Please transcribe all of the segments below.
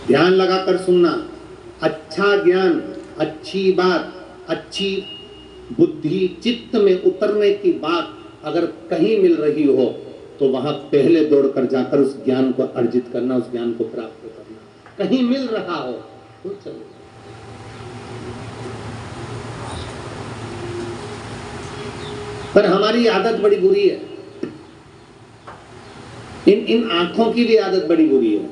ध्यान लगाकर सुनना। अच्छा ज्ञान, अच्छी बात, अच्छी बुद्धि, चित्त में उतरने की बात अगर कहीं मिल रही हो तो वहां पहले दौड़कर जाकर उस ज्ञान को अर्जित करना, उस ज्ञान को प्राप्त करना। कहीं मिल रहा हो तो चलो। पर हमारी आदत बड़ी बुरी है, इन आंखों की भी आदत बड़ी बुरी है।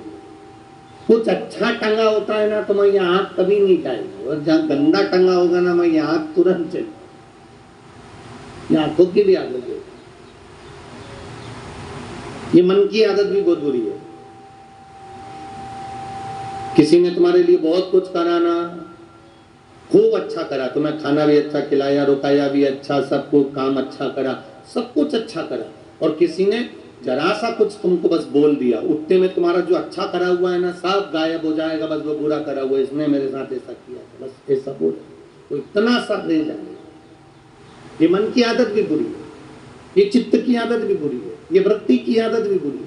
कुछ अच्छा टंगा होता है ना तो मैं ये आंख कभी नहीं जाएगी, और जहां गंदा टंगा होगा ना मैं ये आंख तुरंत चली। ये आंखों की भी आदत है, ये मन की आदत भी बहुत बुरी है। किसी ने तुम्हारे लिए बहुत कुछ करा ना, खूब अच्छा करा, तुम्हें खाना भी अच्छा खिलाया, रुकाया भी अच्छा, सबको काम अच्छा करा, सब कुछ अच्छा करा, और किसी ने जरा सा कुछ तुमको बस बोल दिया, उठते में तुम्हारा जो अच्छा करा हुआ है ना सब गायब हो जाएगा, बस वो बुरा करा हुआ है, इसने मेरे साथ ऐसा किया, बस ऐसा बोल, तो इतना सा ले जाएगा। ये मन की आदत भी बुरी है, ये चित्त की आदत भी बुरी है, ये वृत्ति की आदत भी बुरी है।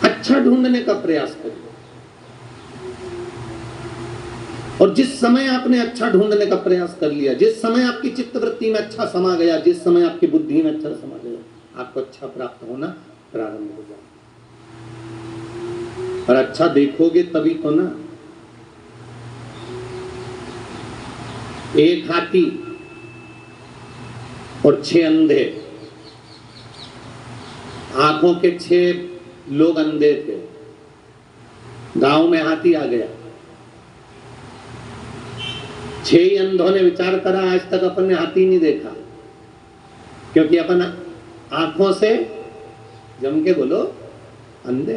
अच्छा ढूंढने का प्रयास करिए, और जिस समय आपने अच्छा ढूंढने का प्रयास कर लिया, जिस समय आपकी चित्तवृत्ति में अच्छा समा गया, जिस समय आपकी बुद्धि में अच्छा समा गया, आपको अच्छा प्राप्त होना प्रारंभ हो जाए। और अच्छा देखोगे तभी तो ना। एक हाथी और 6 अंधे, आंखों के 6 लोग अंधे थे, गांव में हाथी आ गया, 6 ही अंधों ने विचार करा आज तक अपन ने हाथी नहीं देखा, क्योंकि अपन आंखों से जम के बोलो अंधे,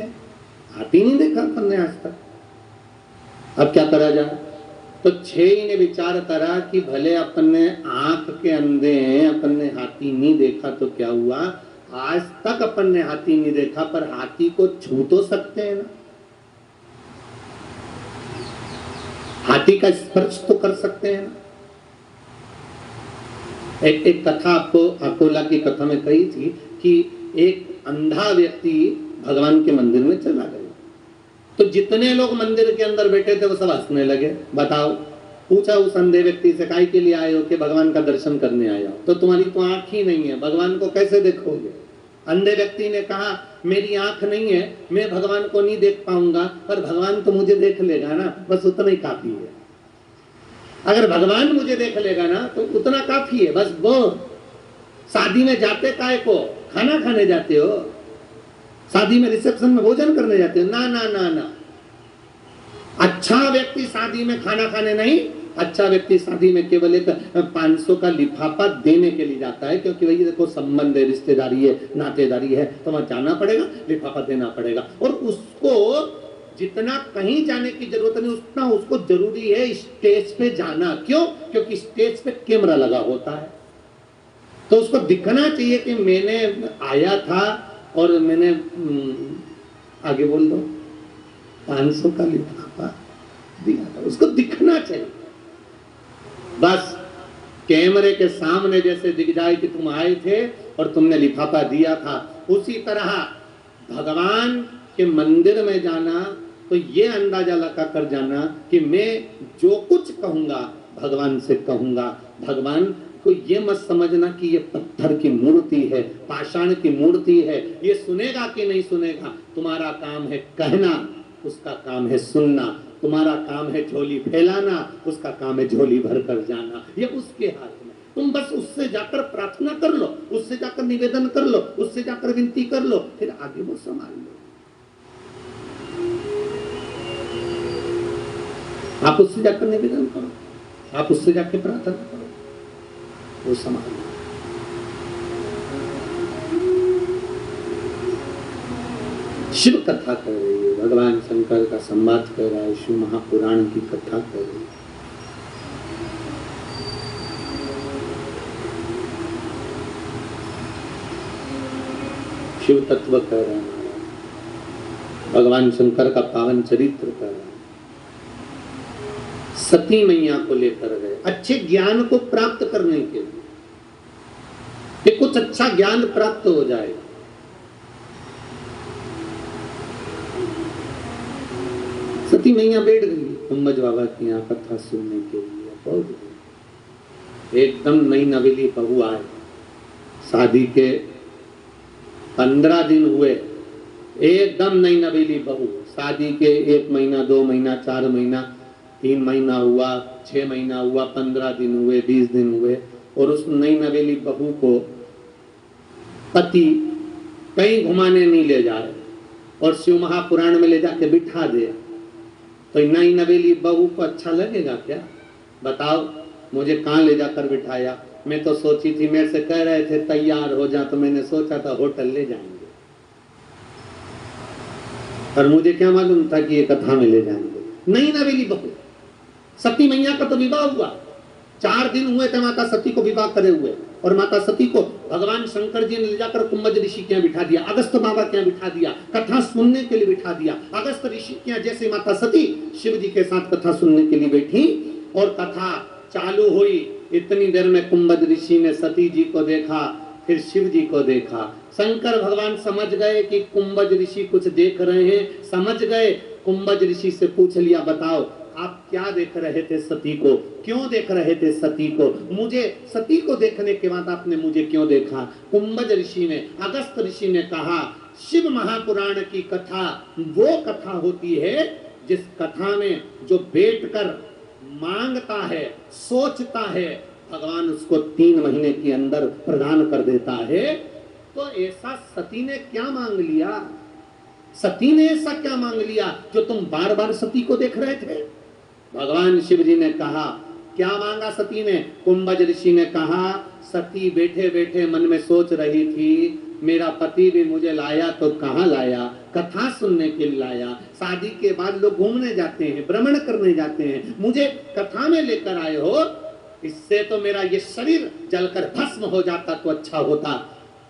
हाथी नहीं देखा अपन ने आज तक। अब क्या करा जाए? तो 6 ही ने विचार करा कि भले अपन ने आंख के अंधे हैं, अपन ने हाथी नहीं देखा तो क्या हुआ, आज तक अपन ने हाथी नहीं देखा, पर हाथी को छू तो सकते हैं ना, हाथी का स्पर्श तो कर सकते हैं ना। एक कथा आपको अकोला की कथा में कही थी कि एक अंधा व्यक्ति भगवान के मंदिर में चला गया, तो जितने लोग मंदिर के अंदर बैठे थे वो सब हंसने लगे। बताओ, पूछा उस अंधे व्यक्ति से, काहे के लिए आए हो? कि भगवान का दर्शन करने आया हो। तो तुम्हारी तो आंख ही नहीं है, भगवान को कैसे देखोगे? अंधे व्यक्ति ने कहा मेरी आंख नहीं है, मैं भगवान को नहीं देख पाऊंगा, पर भगवान तो मुझे देख लेगा ना, बस उतना ही काफी है। अगर भगवान मुझे देख लेगा ना तो उतना काफी है, बस वो। शादी में जाते काहे को? खाना खाने जाते हो, शादी में रिसेप्शन में भोजन करने जाते हो? ना ना ना ना। अच्छा व्यक्ति शादी में खाना खाने नहीं, अच्छा व्यक्ति शादी में केवल एक 500 का लिफाफा देने के लिए जाता है, क्योंकि वही देखो संबंध है, रिश्तेदारी है, नातेदारी है, तो वहां जाना पड़ेगा, लिफाफा देना पड़ेगा। और उसको जितना कहीं जाने की जरूरत नहीं, उतना उसको जरूरी है स्टेज पे जाना। क्यों? क्योंकि स्टेज पे कैमरा लगा होता है, तो उसको दिखना चाहिए कि मैंने आया था और मैंने आगे बोल दो 500 का लिफाफा दिया था, उसको दिखना चाहिए। बस कैमरे के सामने जैसे दिख जाए कि तुम आए थे और तुमने लिफाफा दिया था, उसी तरह भगवान के मंदिर में जाना तो ये अंदाजा लगा कर जाना कि मैं जो कुछ कहूंगा भगवान से कहूंगा। भगवान को ये मत समझना कि ये पत्थर की मूर्ति है, पाषाण की मूर्ति है, ये सुनेगा कि नहीं सुनेगा। तुम्हारा काम है कहना, उसका काम है सुनना। तुम्हारा काम है झोली फैलाना, उसका काम है झोली भर कर जाना। ये उसके हाथ में। तुम बस उससे जाकर प्रार्थना कर लो, उससे जाकर निवेदन कर लो, उससे जाकर विनती कर लो, फिर आगे वो संभाल लो। आप उससे जाकर निवेदन करो, आप उससे जाकर प्रार्थना करो, वो संभाल लो। शिव कथा कर रही है, भगवान शंकर का संवाद कर रहा है, शिव महापुराण की कथा कर रही है। शिव तत्व कर रहा है, भगवान शंकर का पावन चरित्र कर रहा है। सती मैया को लेकर गए अच्छे ज्ञान को प्राप्त करने के लिए, कि कुछ अच्छा ज्ञान प्राप्त हो जाए। सती मैया बैठ गई कुंभज बाबा की यहाँ कथा सुनने के लिए। बहुत एकदम नई नवेली बहू आए, शादी के 15 दिन हुए, एकदम नई नवेली बहू, शादी के 1 महीना 2 महीना 4 महीना 3 महीना हुआ, 6 महीना हुआ, 15 दिन हुए, 20 दिन हुए, और उस नई नवेली बहू को पति कहीं घुमाने नहीं ले जा रहे और शिव महापुराण में ले जाके बिठा दे, तो नई नवेली बहू को अच्छा लगेगा क्या? बताओ, मुझे कहाँ ले जाकर बिठाया? मैं तो सोची थी, मेरे से कह रहे थे तैयार हो जा, तो मैंने सोचा था होटल ले जाएंगे, पर मुझे क्या मालूम था कि ये कथा में ले जाएंगे। नई नवेली बहू, सती मैया का तो विवाह हुआ, 4 दिन हुए थे माता सती को विवाह करे हुए, और माता सती को भगवान शंकर जी ने ले जाकर कुंभज ऋषि के यहाँ बिठा दिया, अगस्त बाबा के यहाँ बिठा दिया, कथा सुनने के लिए बिठा दिया। अगस्त ऋषि के यहाँ जैसे माता सती शिव जी के साथ कथा सुनने के लिए बैठी और कथा चालू हुई, इतनी देर में कुंभज ऋषि ने सती जी को देखा, फिर शिव जी को देखा। शंकर भगवान समझ गए कि कुंभज ऋषि कुछ देख रहे हैं, समझ गए। कुंभज ऋषि से पूछ लिया, बताओ आप क्या देख रहे थे सती को, क्यों देख रहे थे सती को? मुझे सती को देखने के बाद आपने मुझे क्यों देखा? कुंभज ऋषि ने, अगस्त ऋषि ने कहा, शिव महापुराण की कथा वो कथा होती है जिस कथा में जो बैठकर मांगता है, सोचता है, भगवान उसको 3 महीने के अंदर प्रदान कर देता है। तो ऐसा सती ने क्या मांग लिया? सती ने ऐसा क्या मांग लिया जो तुम बार बार सती को देख रहे थे? भगवान शिव जी ने कहा, क्या मांगा सती ने? कुंभज ऋषि ने कहा, सती बैठे बैठे मन में सोच रही थी, मेरा पति भी मुझे लाया तो कहाँ लाया? कथा सुनने के लिए लाया। शादी के बाद लोग घूमने जाते हैं, भ्रमण करने जाते हैं, मुझे कथा में लेकर आए हो, इससे तो मेरा ये शरीर जलकर भस्म हो जाता तो अच्छा होता।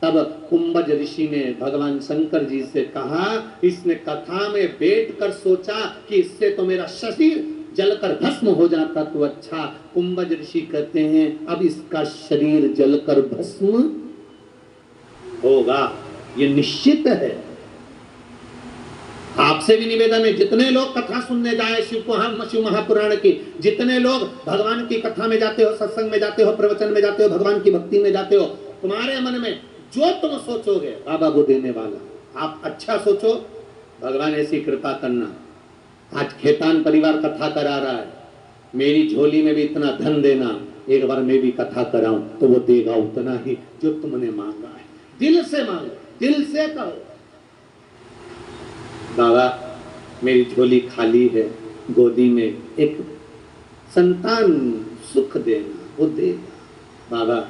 तब कुंभज ऋषि ने भगवान शंकर जी से कहा, इसने कथा में बैठकर सोचा कि इससे तो मेरा शरीर जलकर भस्म हो जाता तो अच्छा। कुंभज ऋषि कहते हैं, अब इसका शरीर जलकर भस्म होगा, ये निश्चित है। आपसे भी निवेदन है, जितने लोग कथा सुनने जाए शिव महापुराण की, जितने लोग भगवान की कथा में जाते हो, सत्संग में जाते हो, प्रवचन में जाते हो, भगवान की भक्ति में जाते हो, तुम्हारे मन में जो तुम सोचोगे बाबा को देने वाला। आप अच्छा सोचो, भगवान ऐसी कृपा करना। आज खेतान परिवार कथा करा रहा है, मेरी झोली में भी इतना धन देना, एक बार मैं भी कथा कराऊं तो वो देगा उतना ही जो तुमने मांगा है। दिल से मांगो, दिल से कहो, बाबा मेरी झोली खाली है, गोदी में एक संतान सुख देना, वो देगा। बाबा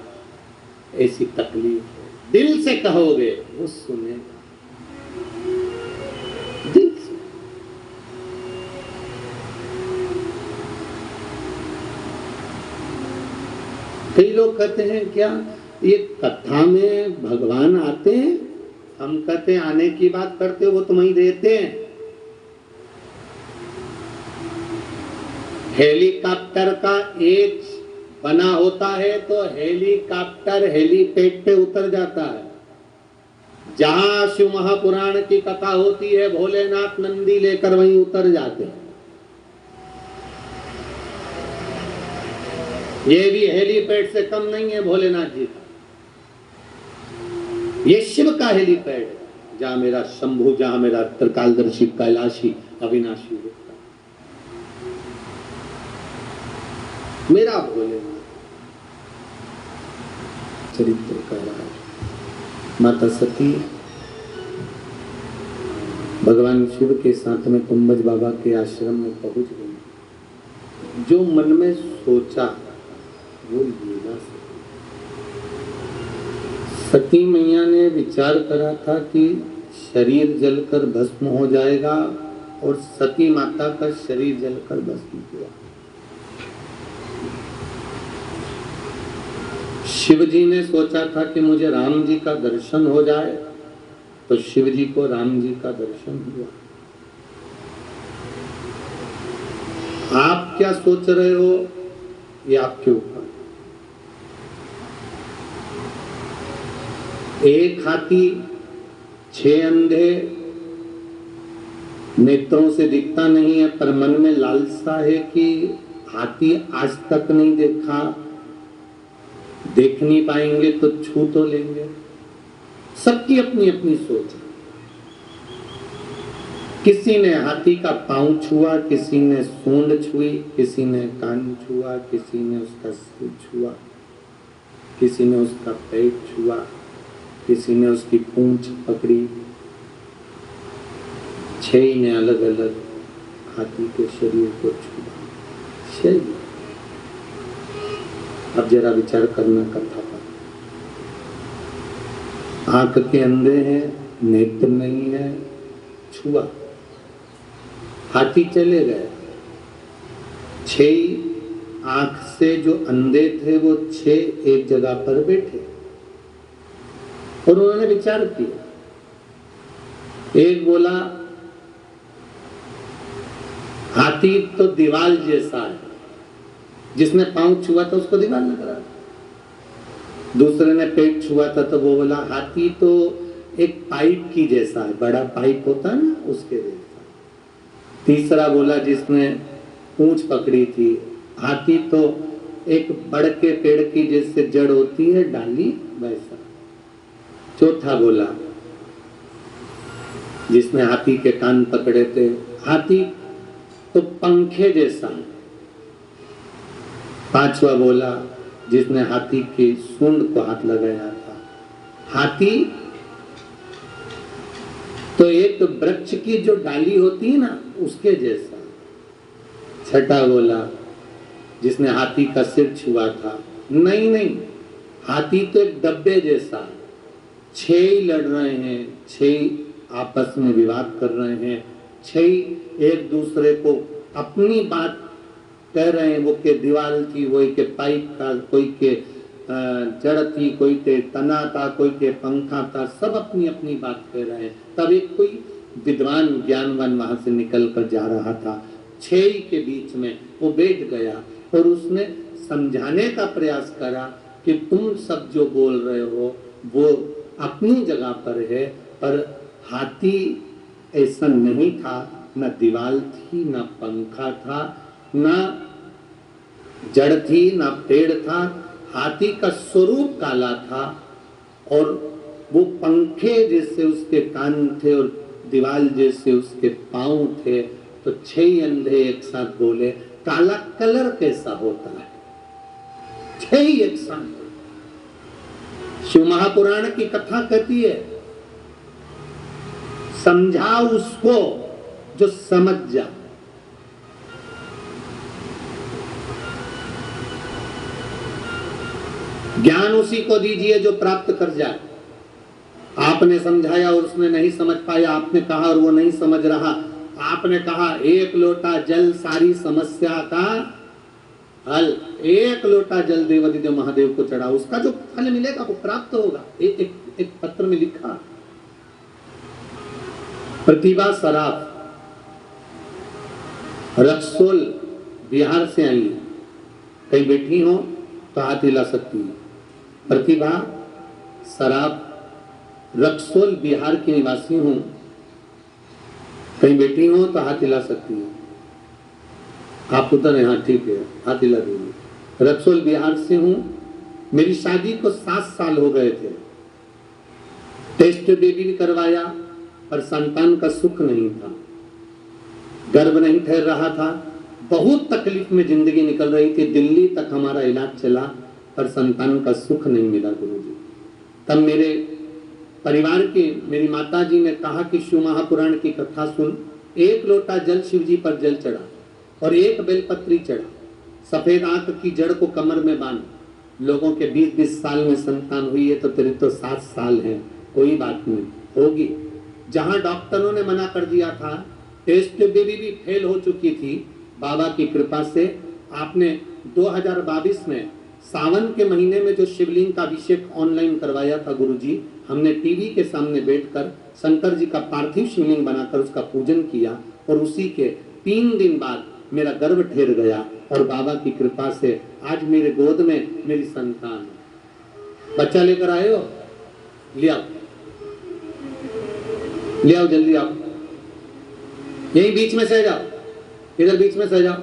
ऐसी तकलीफ है, दिल से कहोगे वो सुनेगा, दिल से। कई लोग कहते हैं क्या ये कथा में भगवान आते हैं? हम कहते हैं आने की बात करते हो, वो तुम्हें देते हैं। हेलीकॉप्टर का एक बना होता है तो हेलीकॉप्टर हेलीपैड पे उतर जाता है। जहां शिव महापुराण की कथा होती है, भोलेनाथ नंदी लेकर वहीं उतर जाते हैं। ये भी हेलीपैड से कम नहीं है भोलेनाथ जी का, ये शिव का हेलीपैड है, जहां मेरा शंभु, जहां मेरा त्रिकालदर्शी कैलाशी अविनाशी होता, मेरा भोलेनाथ चरित्र कह रहा है। माता सती भगवान शिव के साथ में कुंभज बाबा के आश्रम में पहुंच गई। जो मन में सोचा वो लीला सती मैया ने विचार करा था कि शरीर जलकर भस्म हो जाएगा, और सती माता का शरीर जलकर भस्म हुआ। शिव जी ने सोचा था कि मुझे राम जी का दर्शन हो जाए, तो शिव जी को राम जी का दर्शन हुआ। आप क्या सोच रहे हो ये आपके ऊपर। एक हाथी, 6 अंधे, नेत्रों से दिखता नहीं है पर मन में लालसा है कि हाथी आज तक नहीं देखा, देख नहीं पाएंगे तो छू तो लेंगे। सबकी अपनी अपनी सोच है। किसी ने हाथी का पांव छुआ, किसी ने सूंड छुई, किसी ने कान छुआ, किसी ने उसका सिर छुआ, किसी ने उसका पेट छुआ, किसी ने उसकी पूंछ पकड़ी। 6 ने अलग अलग हाथी के शरीर को छुआ। 6। अब जरा विचार करना कथा पर। आंख के अंधे हैं, नेत्र नहीं है, छुआ, हाथी चले गए। 6 आंख से जो अंधे थे वो 6 एक जगह पर बैठे और उन्होंने विचार किया। एक बोला हाथी तो दीवाल जैसा है, जिसने पांव छुआ था उसको दीवाल लग रहा। दूसरे ने पेट छुआ था तो वो बोला हाथी तो एक पाइप की जैसा है, बड़ा पाइप होता है ना उसके जैसा। तीसरा बोला जिसने पूंछ पकड़ी थी, हाथी तो एक बड़ के पेड़ की जैसे जड़ होती है डाली वैसा। चौथा बोला जिसने हाथी के कान पकड़े थे, हाथी तो पंखे जैसा है। पांचवा बोला जिसने हाथी की सूंड को हाथ लगाया था, हाथी तो एक वृक्ष की जो डाली होती है ना उसके जैसा। छठा बोला जिसने हाथी का सिर छुआ था, नहीं नहीं, हाथी तो एक डब्बे जैसा। 6 ही लड़ रहे हैं, 6 आपस में विवाद कर रहे हैं, 6 एक दूसरे को अपनी बात कह रहे हैं। वो के दीवाल थी, वही के पाइप था, कोई के जड़ थी, कोई के तना था, कोई के पंखा था, सब अपनी अपनी बात कह रहे हैं। तब एक कोई विद्वान ज्ञानवान वहां से निकल कर जा रहा था, 6 के बीच में वो बैठ गया और उसने समझाने का प्रयास करा कि तुम सब जो बोल रहे हो वो अपनी जगह पर है, पर हाथी ऐसा नहीं था, न दीवाल थी, न पंखा था, न जड़ थी, न पेड़ था। हाथी का स्वरूप काला था और वो पंखे जैसे उसके कान थे और दीवाल जैसे उसके पांव थे। तो 6 अंधे एक साथ बोले काला कलर कैसा होता है? 6 एक साथ। शिव महापुराण की कथा कहती है समझा उसको जो समझ जा। ज्ञान उसी को दीजिए जो प्राप्त कर जाए। आपने समझाया और उसने नहीं समझ पाया, आपने कहा और वो नहीं समझ रहा, आपने कहा 1 लोटा जल सारी समस्या का हल, 1 लोटा जल देवादिदेव महादेव को चढ़ा, उसका जो फल मिलेगा वो प्राप्त होगा। एक पत्र में लिखा, प्रतिभा सराफ रक्सोल बिहार से आई है, कहीं बैठी हो तो हाथ हिला सकती है। प्रतिभा सराफ रक्सोल बिहार की निवासी हूं, कहीं बैठी हो तो हाथ हिला सकती है। आप उधर हैं? हाँ ठीक है, हाथ हिला दीजिए। रक्सोल बिहार से हूं, मेरी शादी को 7 साल हो गए थे। टेस्ट बेबी भी करवाया पर संतान का सुख नहीं था, गर्भ नहीं ठहर रहा था, बहुत तकलीफ में जिंदगी निकल रही थी। दिल्ली तक हमारा इलाज चला पर संतान का सुख नहीं मिला गुरुजी। तब मेरे परिवार की मेरी माता जी ने कहा कि शिव महापुराण की कथा सुन। 1 लोटा जल शिव जी पर जल चढ़ा और 1 बेलपत्री चढ़ा, सफेद आंख की जड़ को कमर में बांध। लोगों के 20-20 साल में संतान हुई है तो तेरे तो 7 साल है, कोई बात नहीं, होगी। जहां डॉक्टरों ने मना कर दिया था, टेस्ट बेबी भी फेल हो चुकी थी, बाबा की कृपा से आपने 2022 में सावन के महीने में जो शिवलिंग का अभिषेक ऑनलाइन करवाया था गुरुजी, हमने टीवी के सामने बैठकर शंकर जी का पार्थिव शिवलिंग बनाकर उसका पूजन किया और उसी के 3 दिन बाद मेरा गर्भ ठेर गया और बाबा की कृपा से आज मेरे गोद में मेरी संतान है। बच्चा लेकर आए हो, ले आओ, ले आओ, जल्दी आओ, यही बीच में सह जाओ, इधर बीच में सह जाओ।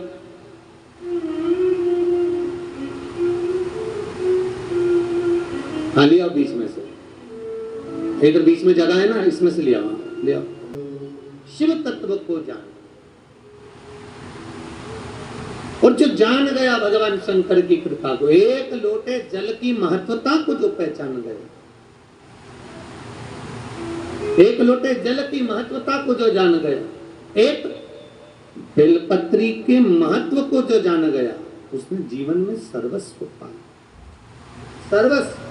हाँ, ले आओ बीच में से, इधर बीच में जगह है ना, इसमें से ले आओ, ले आओ। शिव तत्व को जान, और जो जान गया भगवान शंकर की कृपा को, एक लोटे जल की महत्वता को जो पहचान गया, एक लोटे जल की महत्वता को जो जान गया, एक बेलपत्री के महत्व को जो जान गया, उसने जीवन में सर्वस्व पाया, सर्वस्व।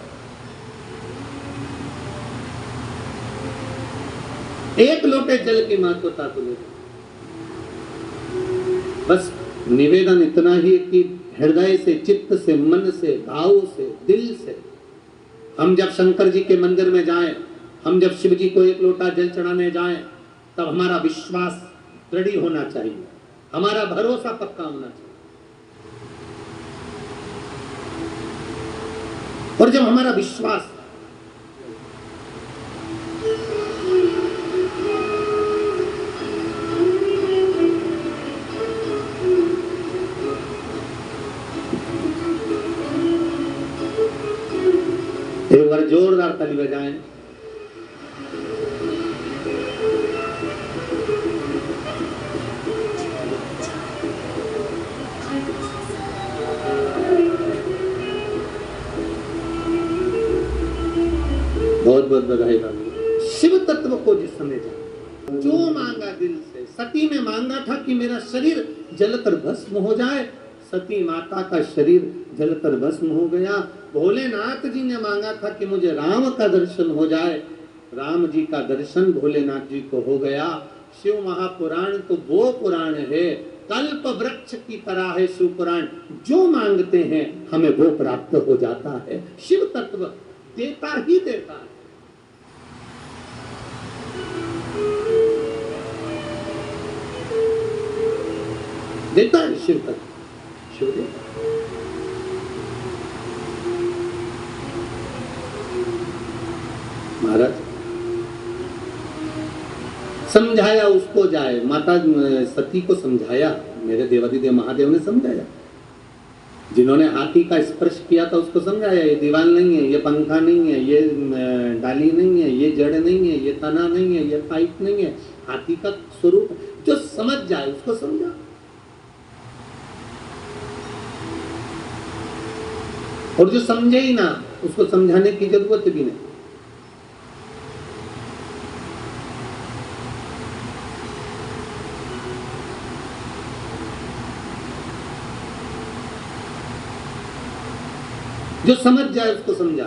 एक लोटे जल की महत्वता को ले, बस निवेदन इतना ही कि हृदय से, चित्त से, मन से, भाव से, दिल से हम जब शंकर जी के मंदिर में जाएं, हम जब शिव जी को एक लोटा जल चढ़ाने जाएं, तब हमारा विश्वास दृढ़ होना चाहिए, हमारा भरोसा पक्का होना चाहिए। और जब हमारा विश्वास एक बार जोरदार ताली बजाएं। बहुत बहुत बधाई। शिव तत्व को जिस समय जाना, जो मांगा दिल से, सती ने मांगा था कि मेरा शरीर जलकर भस्म हो जाए, सती माता का शरीर जलकर भस्म हो गया। भोलेनाथ जी ने मांगा था कि मुझे राम का दर्शन हो जाए, राम जी का दर्शन भोलेनाथ जी को हो गया। शिव महापुराण तो वो पुराण है, कल्प वृक्ष की तरह है शिव पुराण, जो मांगते हैं हमें वो प्राप्त हो जाता है। शिव तत्व देता ही देता है। देता है शिव तत्व, शिव देता है। महाराज समझाया उसको जाए, माता सती को समझाया, मेरे देवादिदेव महादेव ने समझाया। जिन्होंने हाथी का स्पर्श किया था उसको समझाया, ये दीवाल नहीं है, ये पंखा नहीं है, ये डाली नहीं है, ये जड़ नहीं है, ये तना नहीं है, ये पाइप नहीं है, हाथी का स्वरूप। जो समझ जाए उसको समझा। और जो समझे ही ना, उसको समझाने की जरूरत भी नहीं। जो समझ जाए उसको समझा।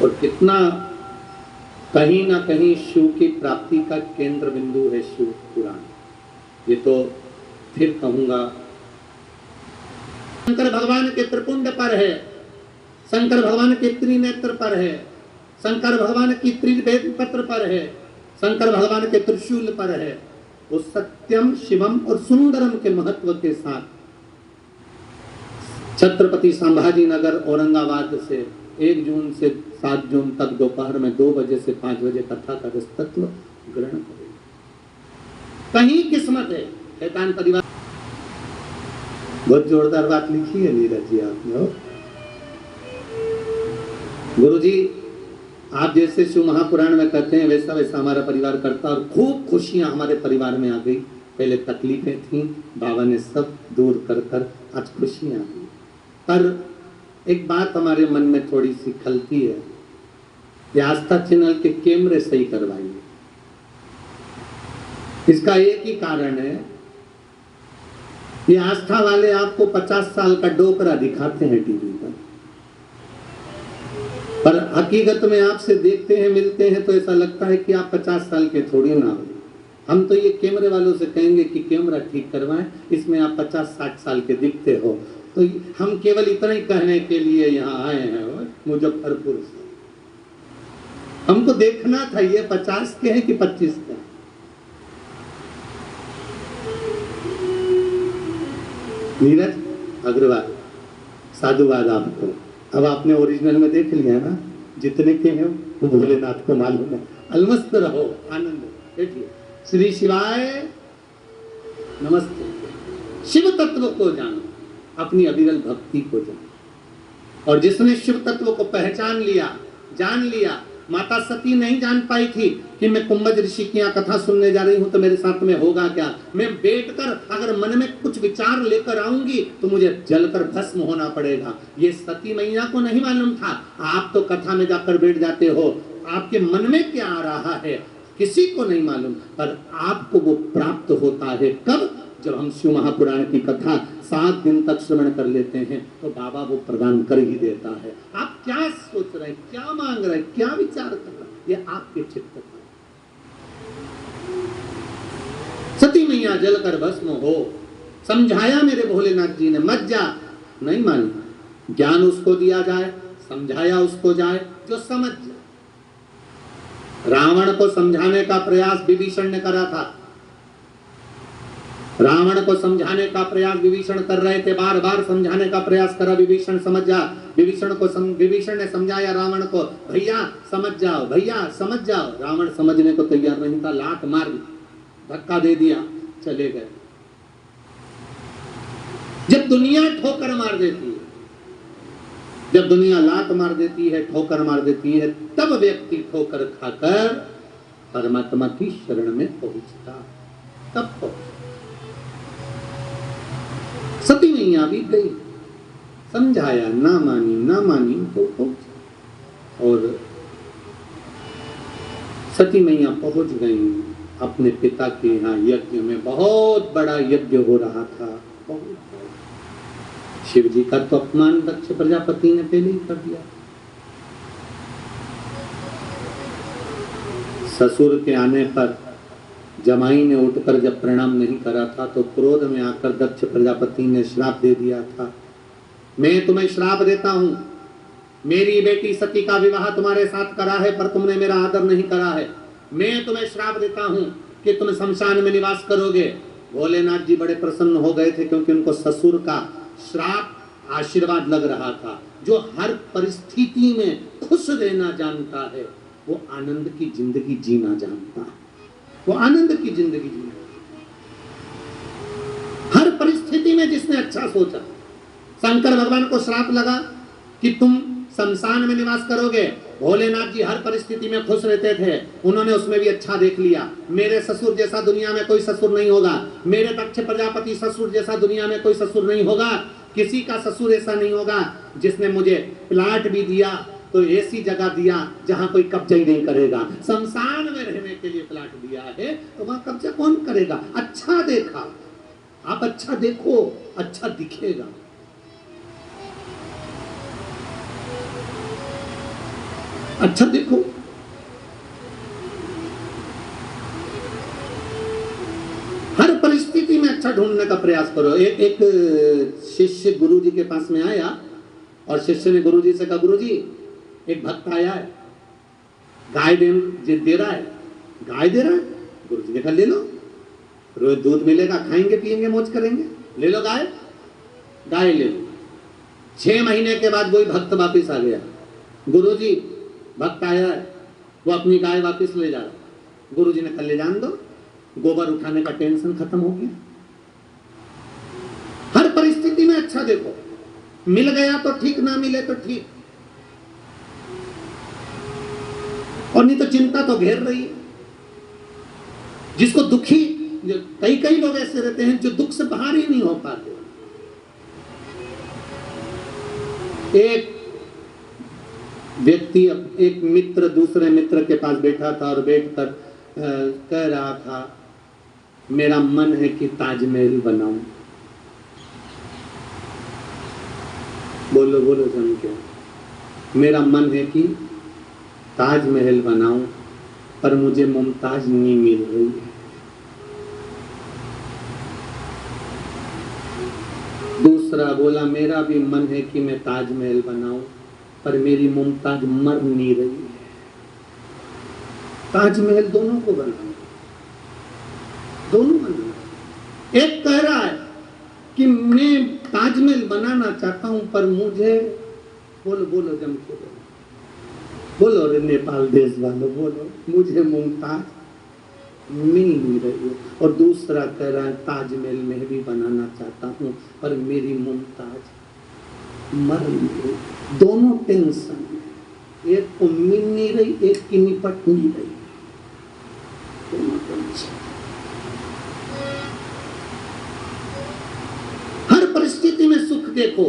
और कितना कहीं ना कहीं शिव की प्राप्ति का केंद्र बिंदु है शिव पुराण। ये तो फिर कहूंगा, शंकर भगवान के त्रिपुंड पर है, शंकर भगवान के त्रिनेत्र पर है, शंकर भगवान की त्रिवेद पत्र पर है, शंकर भगवान के त्रिशूल पर है। वो सत्यम शिवम और सुंदरम के महत्व के साथ छत्रपति संभाजी नगर औरंगाबाद से 1 जून से 7 जून तक दोपहर में 2 बजे से 5 बजे कथा का तत्व ग्रहण करें। कहीं किस्मत है, शैतान परिवार। बहुत जोरदार बात लिखी है नीरज जी आपने। गुरु जी आप जैसे शिव महापुराण में कहते हैं वैसा वैसा हमारा परिवार करता, और खूब खुशियां हमारे परिवार में आ गई। पहले तकलीफें थी, बाबा ने सब दूर कर कर आज खुशियां आ गई। पर एक बात हमारे मन में थोड़ी सी खलती है, ये आस्था चैनल के कैमरे सही करवाइए। इसका एक ही कारण है, ये आस्था वाले आपको 50 साल का डोकरा दिखाते हैं टीवी पर हकीकत में आपसे देखते हैं, मिलते हैं तो ऐसा लगता है कि आप 50 साल के थोड़ी ना हो। हम तो ये कैमरे वालों से कहेंगे कि कैमरा ठीक करवाएं, इसमें आप 50-60 साल के दिखते हो। तो हम केवल इतना ही कहने के लिए यहाँ आए हैं मुजफ्फरपुर से। हमको देखना था ये 50 के हैं कि 25 के। नीरज अग्रवाल, साधुवाद आपको। अब आपने ओरिजिनल में देख लिया ना, जितने के हैं वो भोलेनाथ को मालूम है। अलमस्त रहो, आनंद बैठिए। श्री शिवाय नमस्ते। शिव तत्व को जानो, अपनी अविरल भक्ति को जानो। और जिसने शिव तत्व को पहचान लिया, जान लिया, माता सती नहीं जान पाई थी कि मैं कुंभज ऋषि की यहाँ कथा सुनने जा रही हूँ तो मेरे साथ में होगा क्या। मैं बैठकर अगर मन में कुछ विचार लेकर आऊंगी तो मुझे जलकर भस्म होना पड़ेगा। ये सती मैया को नहीं मालूम था। आप तो कथा में जाकर बैठ जाते हो, आपके मन में क्या आ रहा है किसी को नहीं मालूम, पर आपको वो प्राप्त होता है कब? जब हम शिव महापुराण की कथा 7 दिन तक श्रवण कर लेते हैं तो बाबा वो प्रदान कर ही देता है। आप क्या सोच रहे हैं, क्या मांग रहे हैं, क्या विचार कर रहे हैं, ये आपके चित्त पर। सती मैया जलकर भस्म हो, समझाया मेरे भोलेनाथ जी ने, मत जा, नहीं मानी। ज्ञान उसको दिया जाए, समझाया उसको जाए जो समझ जाए। रावण को समझाने का प्रयास विभीषण ने करा था। रावण को समझाने का प्रयास विभीषण कर रहे थे, बार बार समझाने का प्रयास करा, विभीषण समझ जा। विभीषण ने समझाया रावण को, भैया समझ जाओ, भैया समझ जाओ। रावण समझने को तैयार नहीं था, लात मार दी, धक्का दे दिया, चले गए। जब दुनिया ठोकर मार देती है, जब दुनिया लात मार देती है, ठोकर मार देती है, तब व्यक्ति ठोकर खाकर परमात्मा की शरण में पहुंचता, तब पहुंचता। सती मैया भी गई, समझाया, ना मानी तो पहुंची। और सती मैया पहुंच गई अपने पिता के यहाँ यज्ञ में। बहुत बड़ा यज्ञ हो रहा था, बहुत। शिव जी का तो अपमान दक्ष प्रजापति ने पहले ही कर दिया। ससुर के आने पर जमाई ने उठकर जब प्रणाम नहीं करा था तो क्रोध में आकर दक्ष प्रजापति ने श्राप दे दिया था, मैं तुम्हें श्राप देता हूं, मेरी बेटी सती का विवाह तुम्हारे साथ करा है पर तुमने मेरा आदर नहीं करा है। मैं तुम्हें श्राप देता हूं कि तुम शमशान में निवास करोगे। भोलेनाथ जी बड़े प्रसन्न हो गए थे क्योंकि उनको ससुर का श्राप आशीर्वाद लग रहा था। जो हर परिस्थिति में खुश रहना जानता है वो आनंद की जिंदगी जीना जानता है, वो आनंद की जिंदगी जीना। हर परिस्थिति में जिसने अच्छा सोचा। शंकर भगवान को श्राप लगा कि तुम शमशान में निवास करोगे। भोलेनाथ जी हर परिस्थिति में खुश रहते थे, उन्होंने उसमें भी अच्छा देख लिया। मेरे ससुर जैसा दुनिया में कोई ससुर नहीं होगा, मेरे दक्ष प्रजापति ससुर जैसा दुनिया में कोई ससुर नहीं होगा, किसी का ससुर ऐसा नहीं होगा जिसने मुझे प्लाट भी दिया तो ऐसी जगह दिया जहां कोई कब्जा ही नहीं करेगा। शमशान में रहने के लिए प्लाट दिया है तो वहां कब्जा कौन करेगा। अच्छा देखा, आप अच्छा देखो, अच्छा दिखेगा। अच्छा देखो, हर परिस्थिति में अच्छा ढूंढने का प्रयास करो। एक शिष्य गुरु जी के पास में आया और शिष्य ने गुरु जी से कहा, गुरु जी एक भक्त आया है, गाय दे रहा है, गाय दे रहा है। गुरु जी ने कहा ले लो, रोज दूध मिलेगा, खाएंगे पिएंगे मौज करेंगे, ले लो गाय। गाय ले लो। 6 महीने के बाद वही भक्त वापिस आ गया, गुरु जी भक्त आया है, वो अपनी गाय वापिस ले जा रहा। गुरु जी ने कहा ले जान दो, गोबर उठाने का टेंशन खत्म हो गया। हर परिस्थिति में अच्छा देखो, मिल गया तो ठीक, ना मिले तो ठीक, और नहीं तो चिंता तो घेर रही है। जिसको दुखी, कई लोग ऐसे रहते हैं जो दुख से बाहर ही नहीं हो पाते। एक व्यक्ति, एक मित्र दूसरे मित्र के पास बैठा था और बैठकर कह रहा था, मेरा मन है कि ताजमहल बनाऊं। बोलो बोलो सुन के, मेरा मन है कि ताजमहल बनाऊं पर मुझे मुमताज नहीं मिल रही है। दूसरा बोला, मेरा भी मन है कि मैं ताजमहल बनाऊं पर मेरी मुमताज मर नहीं रही है। ताजमहल दोनों को बनाओ, दोनों बनाओ। एक कह रहा है कि मैं हूं, पर मुझे बोलो बोलो जम के बोलो रे नेपाल देश वालों, बोलो मुझे मुमताज मिल नहीं रही है। और दूसरा कह रहा है ताजमहल में भी बनाना चाहता हूं, पर मेरी मुमताज मर नहीं रही। दोनों टेंशन, एक को मिल नहीं रही, एक की निपट नहीं रही। दोनों टेंशन। हर परिस्थिति में सुख देखो,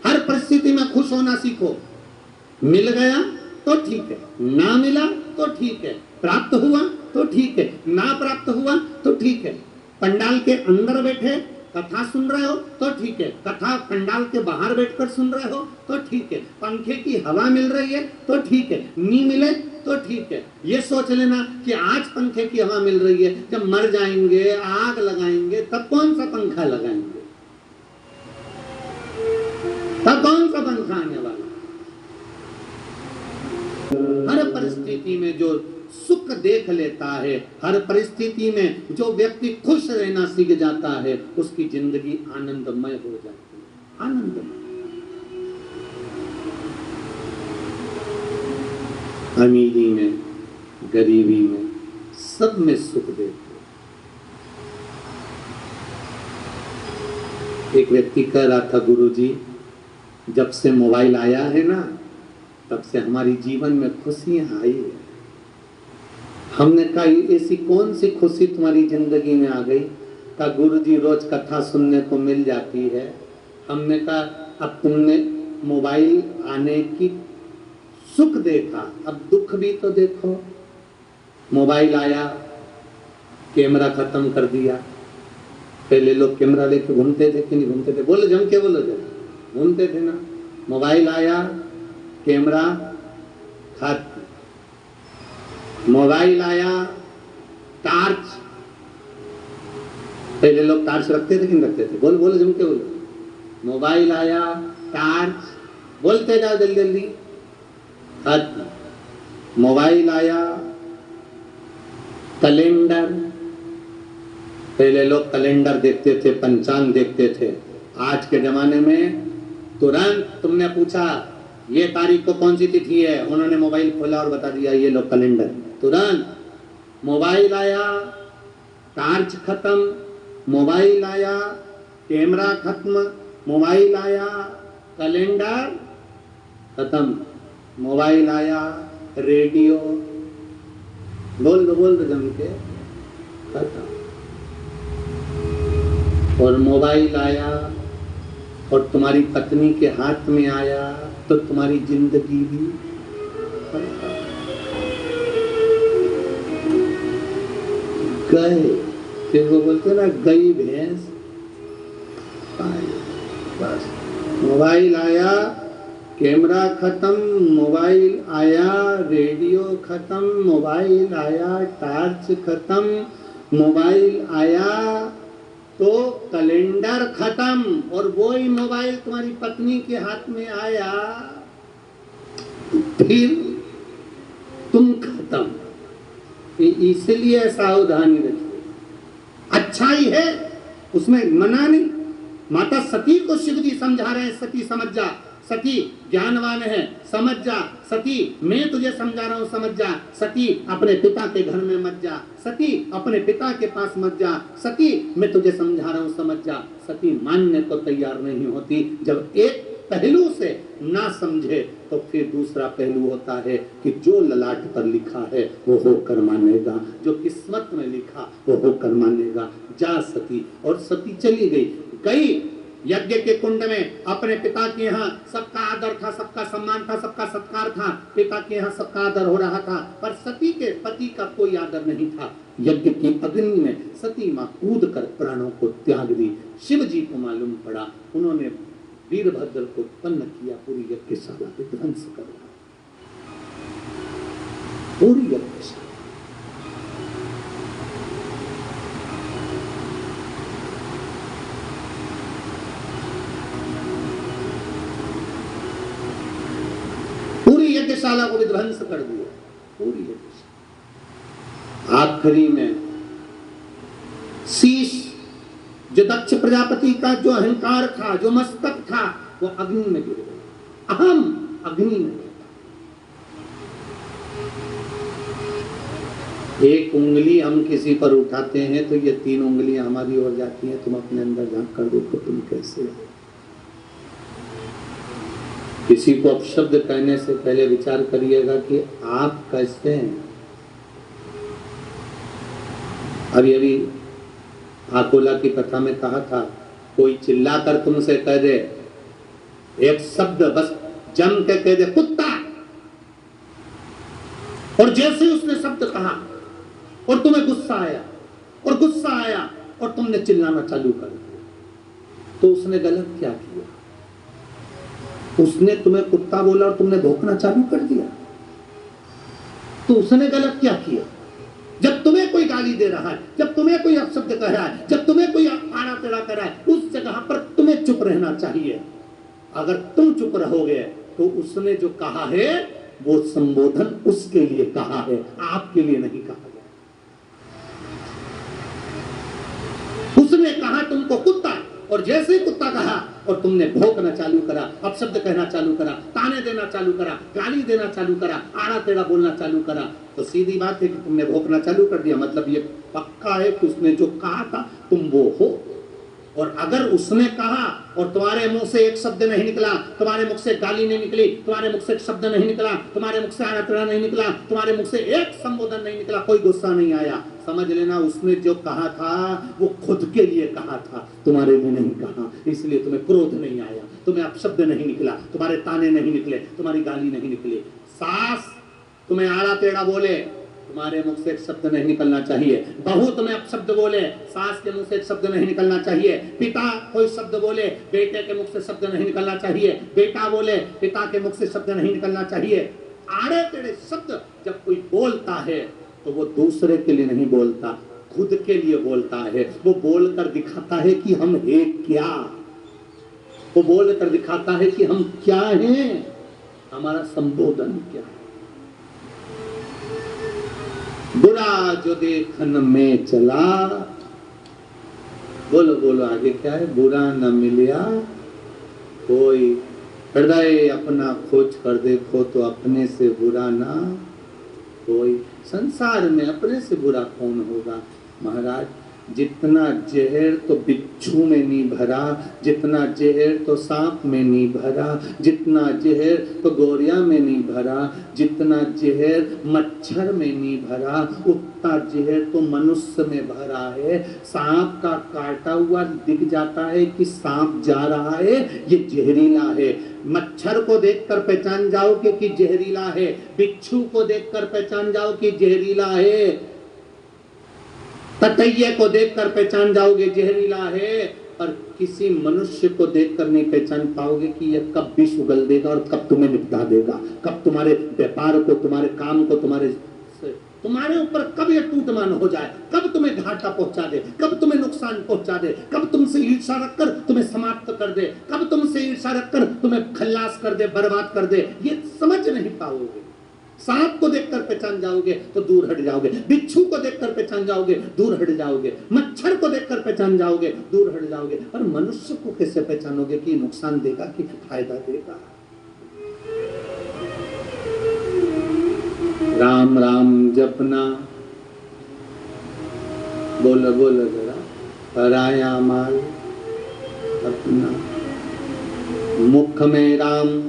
हर परिस्थिति में खुश होना सीखो। मिल गया तो ठीक है, ना मिला तो ठीक है, प्राप्त हुआ तो ठीक है, ना प्राप्त हुआ तो ठीक है। पंडाल के अंदर बैठे कथा सुन रहे हो तो ठीक है, कथा पंडाल के बाहर बैठकर सुन रहे हो तो ठीक है, पंखे की हवा मिल रही है तो ठीक है, नी मिले तो ठीक है। ये सोच लेना कि आज पंखे की हवा मिल रही है, जब मर जाएंगे, आग लगाएंगे, तब कौन सा पंखा लगाएंगे, तब कौन सा पंखा आने वाला। हर परिस्थिति में जो सुख देख लेता है, हर परिस्थिति में जो व्यक्ति खुश रहना सीख जाता है, उसकी जिंदगी आनंदमय हो जाती है। आनंदमय। अमीरी में, गरीबी में, सब में सुख देखो। एक व्यक्ति कह रहा था, गुरुजी जब से मोबाइल आया है ना, तब से हमारी जीवन में खुशियां आई है। हमने कहा ऐसी कौन सी खुशी तुम्हारी जिंदगी में आ गई? कहा गुरुजी रोज कथा सुनने को मिल जाती है। हमने कहा अब तुमने मोबाइल आने की सुख देखा, अब दुख भी तो देखो। मोबाइल आया, कैमरा खत्म कर दिया। पहले लोग कैमरा लेके घूमते थे कि नहीं घूमते थे? बोलो जम के बोलो, जम घूमते थे ना। मोबाइल आया, कैमरा खत्म। मोबाइल आया, टार्च। पहले लोग टार्च रखते थे कि नहीं रखते थे? बोल बोलो जम के बोलो। मोबाइल आया, टार्च, बोलते जाओ जल्दी जल्दी। खत्म। मोबाइल आया, कैलेंडर। पहले लोग कैलेंडर देखते थे, पंचांग देखते थे। आज के जमाने में तुरंत तुमने पूछा ये तारीख को कौन सी तिथि है, उन्होंने मोबाइल खोला और बता दिया ये लो कैलेंडर। तुरंत मोबाइल आया, टार्च खत्म। मोबाइल आया, कैमरा खत्म। मोबाइल आया, कैलेंडर खत्म। मोबाइल आया, रेडियो। बोल दो जम के, खत्म। और मोबाइल आया और तुम्हारी पत्नी के हाथ में आया तो तुम्हारी जिंदगी भी गए। फिर वो बोलते ना गई भैंस। बस मोबाइल आया, कैमरा खत्म। मोबाइल आया, रेडियो खत्म। मोबाइल आया, टार्च खत्म। मोबाइल आया तो कैलेंडर खत्म। और वो ही मोबाइल तुम्हारी पत्नी के हाथ में आया, फिर तुम खत्म। इसलिए सावधानी रखिए। अच्छाई है उसमें मना नहीं। माता सती को शिवजी समझा रहे हैं, सती समझ जा, सती ज्ञानवान है, समझ जा। सती मैं तुझे समझा रहा हूं, समझ जा। सती अपने पिता के घर में मत जा। सती अपने पिता के पास मत जा। सती मैं तुझे समझा रहा हूं, समझ जा। सती मानने को तैयार नहीं होती। जब एक पहलू से ना समझे तो फिर दूसरा पहलू होता है कि जो ललाट पर लिखा है वो होकर मानेगा, जो किस्मत में लिखा वो होकर मानेगा। जा सती। और सती चली गई यज्ञ के कुंड में। अपने पिता के यहाँ सबका आदर था, सबका सम्मान था, सबका सत्कार था। पिता के यहाँ सबका आदर हो रहा था, पर सती के पति का कोई आदर नहीं था। यज्ञ की अग्नि में सती माँ कूद कर प्राणों को त्याग दी। शिव जी को मालूम पड़ा, उन्होंने वीरभद्र को उत्पन्न किया, पूरी यज्ञशाला को ध्वंस कर दिया। पूरी यज्ञशाला। पूरी यज्ञशाला को विध्वंस कर दिया। पूरी यज्ञशाला। आखिरी में शीश, जो दक्ष प्रजापति का जो अहंकार था, जो मस्तक था, वो अग्नि में गिर गया। अहम अग्नि में गिरा। एक उंगली हम किसी पर उठाते हैं तो ये 3 उंगलियां हमारी ओर जाती हैं। तुम अपने अंदर झांक कर देखो तुम कैसे हो। किसी को अपशब्द कहने से पहले विचार करिएगा कि आप कैसे हैं। अभी आकोला की कथा में कहा था, कोई चिल्लाकर तुमसे कह दे, एक शब्द बस जम के कह दे कुत्ता, और जैसे उसने शब्द कहा और तुम्हें गुस्सा आया और तुमने चिल्लाना चालू कर दिया, तो उसने गलत क्या किया? उसने तुम्हें कुत्ता बोला और तुमने भौंकना चालू कर दिया, तो उसने गलत क्या किया? जब तुम्हें कोई गाली दे रहा है, जब तुम्हें कोई अपशब्द कह रहा है, जब तुम्हें कोई आड़ा टेढ़ा कर रहा है, उस जगह पर तुम्हें चुप रहना चाहिए। अगर तुम चुप रहोगे तो उसने जो कहा है वो संबोधन उसके लिए कहा है, आपके लिए नहीं कहा गया। उसने कहा तुमको कुत्ता, और जैसे ही कुत्ता कहा और तुमने भौंकना चालू करा, अपशब्द कहना चालू करा, ताने देना चालू करा, गाली देना चालू करा, आड़ा टेढ़ा बोलना चालू करा, तो सीधी बात है कि तुमने भौंकना चालू कर दिया। मतलब ये पक्का है कि उसने जो कहा था तुम वो हो। और अगर उसने कहा और तुम्हारे मुंह से एक शब्द नहीं निकला, तुम्हारे मुख से गाली नहीं निकली, तुम्हारे मुख से एक शब्द नहीं निकला, तुम्हारे मुख से आड़ा टेढ़ा नहीं निकला, तुम्हारे मुख से एक संबोधन नहीं निकला, कोई गुस्सा नहीं आया, समझ लेना उसने जो कहा था वो खुद के लिए कहा था, तुम्हारे लिए नहीं कहा। इसलिए तुम्हें क्रोध नहीं आया, तुम्हें अपशब्द नहीं निकला, तुम्हारे ताने नहीं निकले, तुम्हारी गाली नहीं निकली। सास तुम्हें आड़ा टेढ़ा बोले, तुम्हारे मुख से एक शब्द नहीं निकलना चाहिए। बहू तुम्हें अपशब्द बोले, सास के मुख से एक शब्द नहीं निकलना चाहिए। पिता कोई शब्द बोले, बेटे के मुख से शब्द नहीं निकलना चाहिए। बेटा बोले, पिता के मुख से शब्द नहीं निकलना चाहिए। आड़े टेढ़े शब्द जब कोई बोलता है तो वो दूसरे के लिए नहीं बोलता, खुद के लिए बोलता है। वो बोलकर दिखाता है कि हम हैं क्या, वो बोलकर दिखाता है कि हम क्या हैं, हमारा संबोधन क्या है। बुरा जो देखन में चला, बोलो बोलो आगे क्या है? बुरा न मिलिया कोई, हृदय अपना खोज कर देखो तो अपने से बुरा ना कोई। संसार में अपने से बुरा कौन होगा महाराज? जितना जहर तो बिच्छू में नहीं भरा, जितना जहर तो सांप में नहीं भरा, जितना जहर तो गोरिया में नहीं भरा, जितना जहर मच्छर में नहीं भरा, उतना जहर तो मनुष्य में भरा है। सांप का काटा हुआ दिख जाता है कि सांप जा रहा है, ये जहरीला है। मच्छर को देखकर पहचान जाओगे कि जहरीला है, बिच्छू को देखकर पहचान जाओ कि जहरीला है, ततैये को देखकर पहचान जाओगे जहरीला है, पर किसी मनुष्य को देखकर नहीं पहचान पाओगे कि यह कब विष उगल देगा और कब तुम्हें निपटा देगा, कब तुम्हारे व्यापार को, तुम्हारे काम को, तुम्हारे ऊपर कब यह टूटमान हो जाए, कब तुम्हें घाटा पहुंचा दे, कब तुम्हें नुकसान पहुंचा दे, कब तुमसे ईर्ष्या रखकर तुम्हें समाप्त कर दे, कब तुमसे ईर्ष्या रखकर तुम्हें खल्लास कर दे, बर्बाद कर दे, ये समझ नहीं पाओगे। सांप को देखकर पहचान जाओगे तो दूर हट जाओगे, बिच्छू को देखकर पहचान जाओगे दूर हट जाओगे, मच्छर को देखकर पहचान जाओगे दूर हट जाओगे, पर मनुष्य को कैसे पहचानोगे कि नुकसान देगा कि फायदा देगा? राम राम जपना, बोलो बोलो जरा, पराया माल अपना, मुख में राम।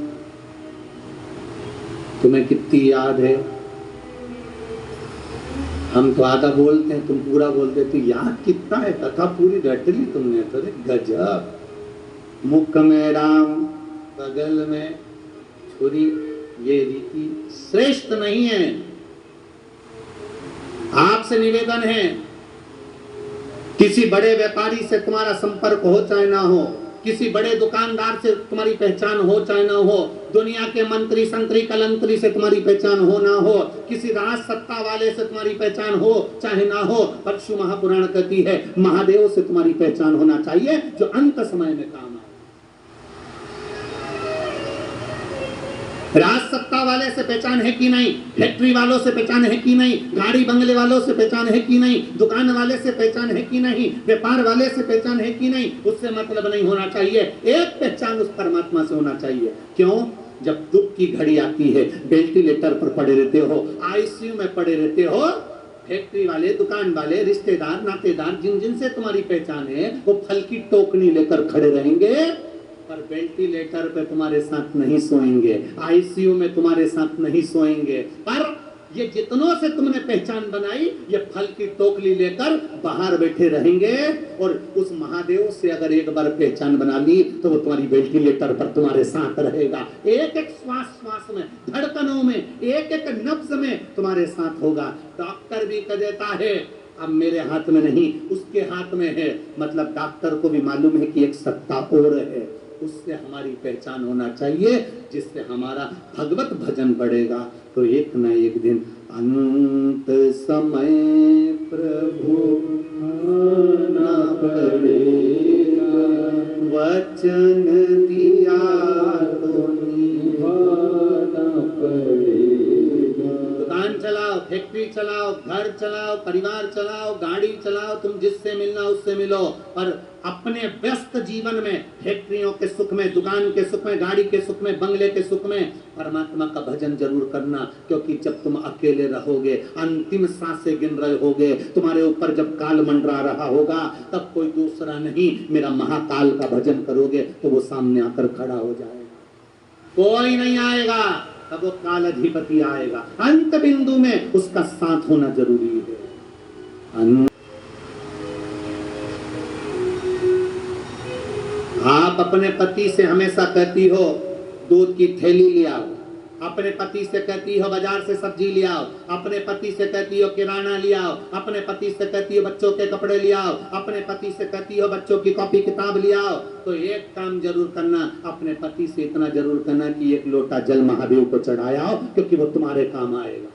तुम्हें कितनी याद है? हम तो आधा बोलते हैं, तुम पूरा बोलते, तो याद कितना है? कथा पूरी रट ली तुमने तो, गजब। मुख में राम, बगल में छुरी, ये रीति श्रेष्ठ नहीं है। आपसे निवेदन है, किसी बड़े व्यापारी से तुम्हारा संपर्क हो चाहे ना हो, किसी बड़े दुकानदार से तुम्हारी पहचान हो चाहे ना हो, दुनिया के मंत्री संतरी कलंतरी से तुम्हारी पहचान हो ना हो, किसी राज सत्ता वाले से तुम्हारी पहचान हो चाहे ना हो, परशु महापुराण कहती है महादेव से तुम्हारी पहचान होना चाहिए, जो अंत समय में काम आए। राज सत्ता वाले से पहचान है कि नहीं, फैक्ट्री वालों से पहचान है कि नहीं, गाड़ी बंगले वालों से पहचान है कि नहीं, दुकान वाले से पहचान है कि नहीं, व्यापार वाले से पहचान है कि नहीं, उससे मतलब नहीं होना चाहिए। एक पहचान उस परमात्मा से होना चाहिए। क्यों? जब दुख की घड़ी आती है, वेंटिलेटर पर पड़े रहते हो, आईसीयू में पड़े रहते हो, फैक्ट्री वाले, दुकान वाले, रिश्तेदार, नातेदार जिन जिन से तुम्हारी पहचान है, वो फल की टोकरी लेकर खड़े रहेंगे, पर वेंटिलेटर पे तुम्हारे साथ नहीं सोएंगे, आईसीयू में तुम्हारे साथ नहीं सोएंगे। पर ये जितनों से तुमने पहचान बनाई, ये फल की टोकरी लेकर बाहर बैठे रहेंगे। और उस महादेव से अगर एक बार पहचान बना ली तो वो तुम्हारी वेंटिलेटर पर तुम्हारे साथ रहेगा। एक एक श्वास श्वास में, धड़कनों में, एक एक नब्ज में तुम्हारे साथ होगा। डॉक्टर भी कह देता है अब मेरे हाथ में नहीं, उसके हाथ में है। मतलब डॉक्टर को भी मालूम है कि एक सत्ता और है, उससे हमारी पहचान होना चाहिए, जिससे हमारा भगवत भजन बढ़ेगा। तो एक न एक दिन अंत समय प्रभु आना पड़ेगा, वचन दिया तो निभाना पड़ेगा। दुकान चलाओ, फैक्ट्री चलाओ, घर चलाओ, परिवार चलाओ, गाड़ी चलाओ, तुम जिससे मिलना उससे मिलो, पर अपने व्यस्त जीवन में, फैक्ट्रियों के सुख में, दुकान के सुख में, गाड़ी के सुख में, बंगले के सुख में परमात्मा का भजन जरूर करना। क्योंकि जब तुम अकेले रहोगे, अंतिम सांसें गिन रहे होगे, तुम्हारे ऊपर जब काल मंडरा रहा होगा, तब कोई दूसरा नहीं, मेरा महाकाल का भजन करोगे तो वो सामने आकर खड़ा हो जाएगा। कोई नहीं आएगा, तब वो काल अधिपति आएगा। अंत बिंदु में उसका साथ होना जरूरी है। आप अपने पति से हमेशा कहती हो दूध की थैली ले आओ, अपने पति से कहती हो बाजार से सब्जी ले आओ, अपने पति से कहती हो किराना ले आओ, अपने पति से कहती हो बच्चों के कपड़े ले आओ, अपने पति से कहती हो बच्चों की कॉपी किताब ले आओ। तो एक काम जरूर करना, अपने पति से इतना जरूर करना कि एक लोटा जल महादेव को चढ़ाया, क्योंकि वो तुम्हारे काम आएगा।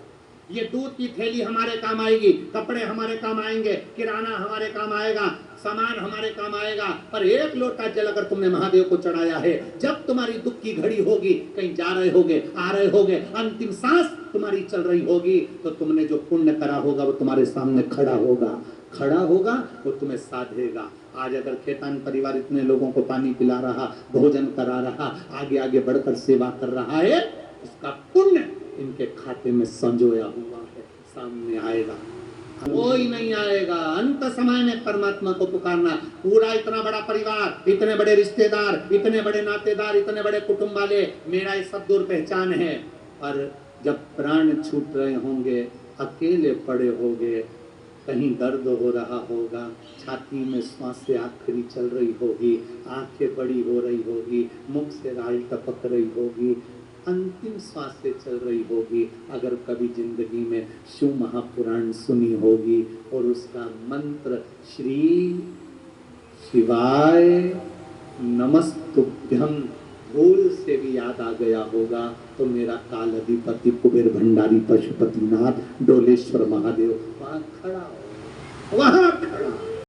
ये दूध की थैली हमारे काम आएगी, कपड़े हमारे काम आएंगे, किराना हमारे काम आएगा, सामान हमारे काम आएगा, पर एक लोटा जल अगर तुमने महादेव को चढ़ाया है, जब तुम्हारी दुख की घड़ी होगी, कहीं जा रहे होगे, आ रहे होगे, अंतिम सांस तुम्हारी चल रही होगी, तो तुमने जो पुण्य करा होगा वो तुम्हारे सामने खड़ा होगा, वो तुम्हें साधेगा। आज अगर खेतान परिवार इतने लोगों को पानी पिला रहा, भोजन करा रहा, आगे आगे बढ़कर सेवा कर रहा है, उसका पुण्य इनके खाते में संजोया हुआ है, सामने आएगा। कोई नहीं आएगा। अंत समय में परमात्मा को पुकारना। पूरा इतना बड़ा परिवार, इतने बड़े रिश्तेदार, इतने बड़े नातेदार, इतने बड़े कुटुंब वाले, मेरा ये सब दूर पहचान है, पर जब प्राण छूट रहे होंगे, अकेले पड़े होंगे, कहीं दर्द हो रहा होगा, छाती में सांसें आखिरी चल रही होगी, आंखें बड़ी हो रही होगी, मुख से राल टपक रही होगी, अंतिम सांसें चल रही होगी, अगर कभी जिंदगी में शिव महापुराण सुनी होगी और उसका मंत्र श्री शिवाय नमस्तुभ्यं भूल से भी याद आ गया होगा, तो मेरा काल अधिपति कुबेर भंडारी पशुपतिनाथ डोलेश्वर महादेव वहां खड़ा हो, वहां खड़ा